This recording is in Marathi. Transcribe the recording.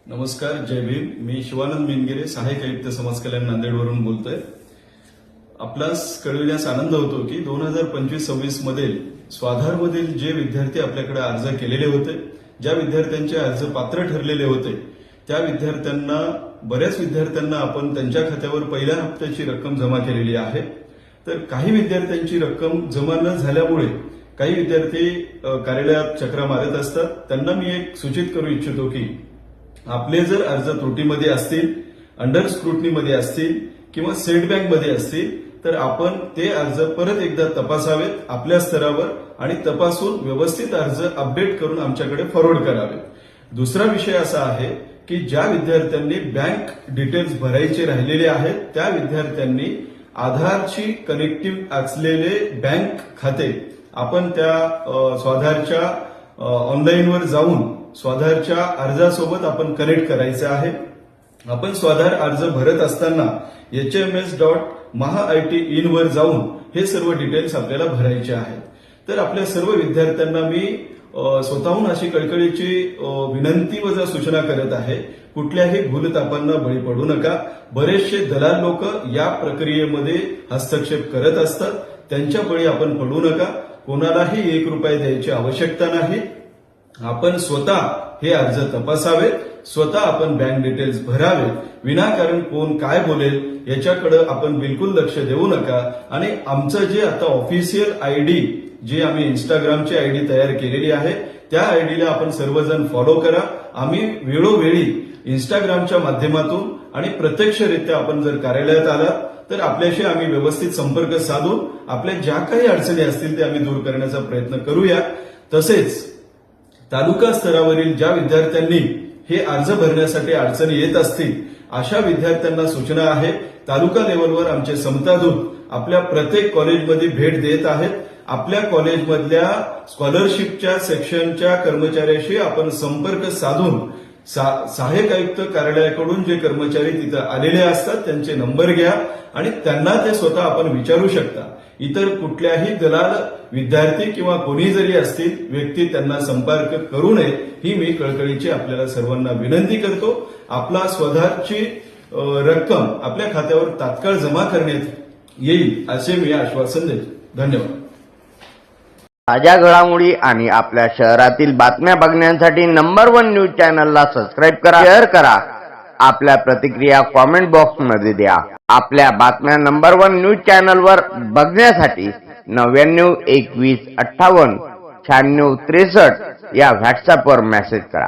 नमस्कार, जय भीम. मी शिवानंद मेनगिरे, सहाय्यक आयुक्त समाज कल्याण नांदेडवरून बोलतोय. आपल्यास कळविण्यास आनंद होतो की 2025-26 मधील स्वाधारमधील जे विद्यार्थी आपल्याकडे अर्ज केलेले होते, ज्या विद्यार्थ्यांचे अर्ज पात्र ठरलेले होते, त्या विद्यार्थ्यांना बऱ्याच विद्यार्थ्यांना आपण त्यांच्या खात्यावर पहिल्या हप्त्याची रक्कम जमा केलेली आहे. तर काही विद्यार्थ्यांची रक्कम जमा न झाल्यामुळे काही विद्यार्थी कार्यालयात चक्रा मारत असतात. त्यांना मी एक सूचित करू इच्छितो की आपले जर अर्ज त्रुटीमध्ये असतील, अंडर स्क्रुटनीमध्ये असतील किंवा सेटबॅकमध्ये असतील तर आपण ते अर्ज परत एकदा तपासावेत आपल्या स्तरावर आणि तपासून व्यवस्थित अर्ज अपडेट करून आमच्याकडे फॉरवर्ड करावेत. दुसरा विषय असा आहे की ज्या विद्यार्थ्यांनी बँक डिटेल्स भरायचे राहिलेले आहेत त्या विद्यार्थ्यांनी आधारची कनेक्टिव्ह असलेले बँक खाते आपण त्या स्वाधारच्या ऑनलाईनवर जाऊन स्वाधारच्या अर्जासोबत आपण कनेक्ट करायचे आहे. आपण स्वाधार अर्ज भरत असताना hms.maha-it-in वर जाऊन हे सर्व डिटेल्स आपल्याला भरायचे आहेत. तर आपल्या सर्व विद्यार्थ्यांना मी स्वतःहून अशी कळकळीची विनंती वजा सूचना करत आहे, कुठल्याही भूलथापांना बळी पडू नका. बरेचसे दलाल लोक या प्रक्रियेमध्ये हस्तक्षेप करत असतात, त्यांच्या बळी आपण पडू नका. कोणालाही 1 रुपया द्यायची आवश्यकता नाही. आपण स्वतः हे अर्ज तपासावेत, स्वतः आपण बँक डिटेल्स भरावेत. विनाकारण कोण काय बोलेल याच्याकडे आपण बिलकुल लक्ष देऊ नका. आणि आमचं जे आता ऑफिशियल आयडी जे आम्ही इंस्टाग्रामची आयडी तयार केलेली आहे त्या आयडीला आपण सर्वजण फॉलो करा. आम्ही वेळोवेळी इंस्टाग्रामच्या माध्यमातून आणि प्रत्यक्षरित्या आपण जर कार्यालयात आला तर आपल्याशी आम्ही व्यवस्थित संपर्क साधून आपल्या ज्या काही अडचणी असतील ते आम्ही दूर करण्याचा प्रयत्न करूया. तसेच तालुका स्तरावरील ज्या विद्यार्थ्यांनी हे अर्ज भरण्यासाठी अडचणी येत असतील अशा विद्यार्थ्यांना सूचना आहे. तालुका लेव्हलवर आमचे समतादूत आपल्या प्रत्येक कॉलेजमध्ये भेट देत आहेत. आपल्या कॉलेजमधल्या स्कॉलरशिपच्या सेक्शनच्या कर्मचाऱ्याशी आपण संपर्क साधून सहाय्यक आयुक्त कार्यालयाकडून जे कर्मचारी तिथं आलेले असतात त्यांचे नंबर घ्या आणि त्यांना ते स्वतः आपण विचारू शकता. इतर कुठल्याही दलाल विद्यार्थी किंवा कोणी जरी असतील व्यक्ती त्यांना संपर्क करू नये ही मी कळकळीची आपल्याला सर्वांना विनंती करतो. आपला स्वाधारची रक्कम आपल्या खात्यावर तात्काळ जमा करण्यात येईल असे मी आश्वासन देतो. धन्यवाद. ताज्या घडामोडी आणि आपल्या शहरातील बातम्या बघण्यासाठी नंबर 1 न्यूज चॅनलला सबस्क्राईब करा, शेअर करा. आपल्या प्रतिक्रिया कॉमेंट बॉक्समध्ये द्या. आपल्या बातम्या नंबर 1 न्यूज चॅनलवर बघण्यासाठी 99 21 58 96 63 या व्हॉट्सअपवर मेसेज करा.